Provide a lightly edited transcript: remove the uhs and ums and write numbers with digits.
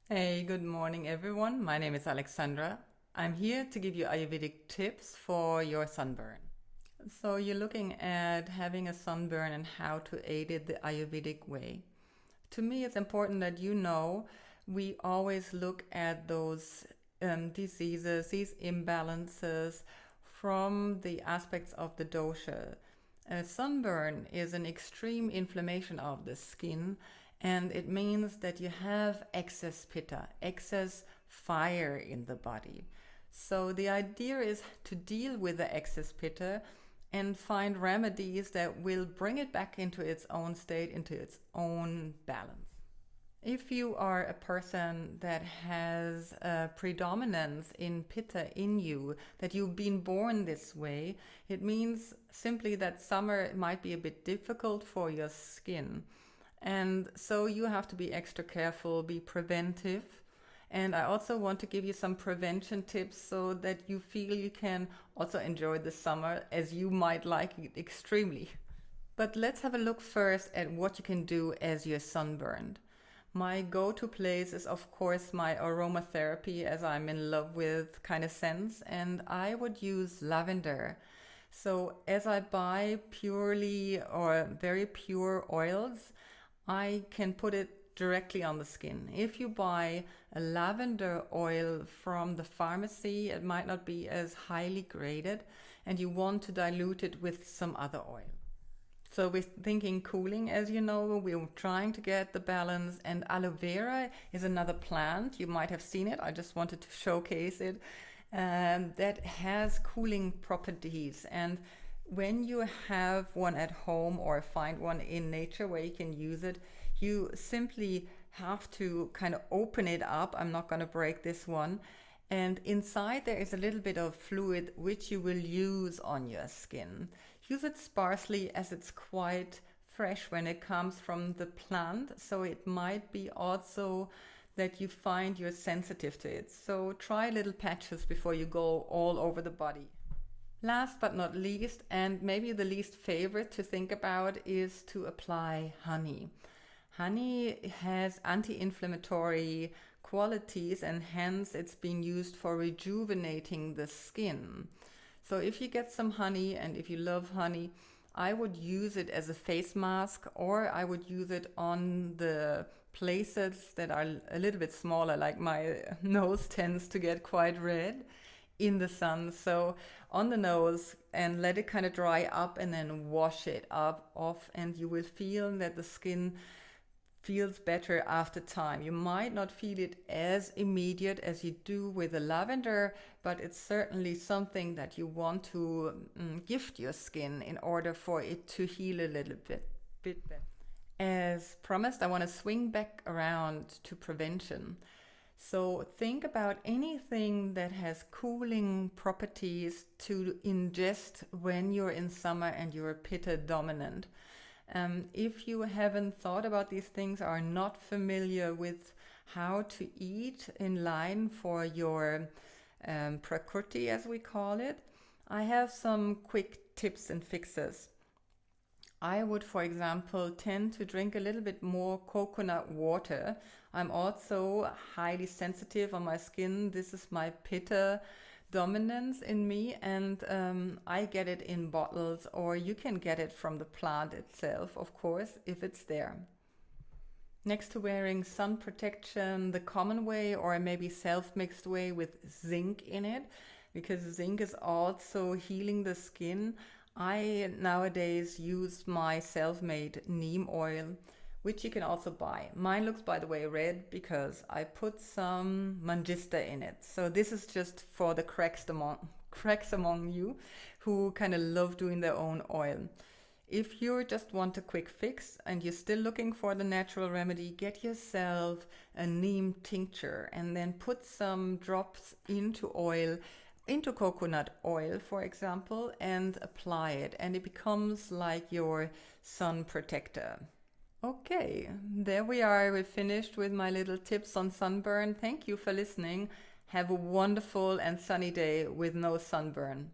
Hey, good morning everyone. My name is Alexandra. I'm here to give you Ayurvedic tips for your sunburn. So you're looking at having a sunburn and how to aid it the Ayurvedic way. To me, it's important that you know we always look at those diseases, these imbalances from the aspects of the dosha. A sunburn is an extreme inflammation of the skin, and it means that you have excess pitta, excess fire in the body. So the idea is to deal with the excess pitta and find remedies that will bring it back into its own state, into its own balance. If you are a person that has a predominance in pitta in you, that you've been born this way, it means simply that summer might be a bit difficult for your skin. And so you have to be extra careful, be preventive. And I also want to give you some prevention tips so that you feel you can also enjoy the summer as you might like it extremely. But let's have a look first at what you can do as you're sunburned. My go-to place is of course my aromatherapy, as I'm in love with kind of scents, and I would use lavender. So as I buy purely or very pure oils, I can put it directly on the skin. If you buy a lavender oil from the pharmacy, it might not be as highly graded and you want to dilute it with some other oil. So we're thinking cooling, as you know, we're trying to get the balance, and aloe vera is another plant. You might have seen it. I just wanted to showcase it. That has cooling properties. And when you have one at home or find one in nature where you can use it, you simply have to kind of open it up. I'm not going to break this one. And inside there is a little bit of fluid which you will use on your skin. Use it sparsely as it's quite fresh when it comes from the plant. So it might be also that you find you're sensitive to it. So try little patches before you go all over the body. Last but not least, and maybe the least favorite to think about, is to apply honey. Honey has anti-inflammatory qualities and hence it's being used for rejuvenating the skin. So if you get some honey and if you love honey, I would use it as a face mask, or I would use it on the places that are a little bit smaller, like my nose tends to get quite red in the sun. So on the nose, and let it kind of dry up and then wash it up off, and you will feel that the skin feels better after time. You might not feel it as immediate as you do with the lavender, but it's certainly something that you want to gift your skin in order for it to heal a little bit better. As promised, I want to swing back around to prevention. So think about anything that has cooling properties to ingest when you're in summer and you're pitta dominant. If you haven't thought about these things, are not familiar with how to eat in line for your prakriti, as we call it, I have some quick tips and fixes. I would, for example, tend to drink a little bit more coconut water. I'm also highly sensitive on my skin. This is my pitta dominance in me, and I get it in bottles, or you can get it from the plant itself, of course, if it's there. Next to wearing sun protection the common way, or maybe self-mixed way with zinc in it, because zinc is also healing the skin, I nowadays use my self-made neem oil, which you can also buy. Mine looks, by the way, red because I put some mangista in it. So this is just for the cracks among you who kind of love doing their own oil. If you just want a quick fix and you're still looking for the natural remedy, get yourself a neem tincture and then put some drops into coconut oil, for example, and apply it, and it becomes like your sun protector. Okay, there we are. We're finished with my little tips on sunburn. Thank you for listening. Have a wonderful and sunny day with no sunburn.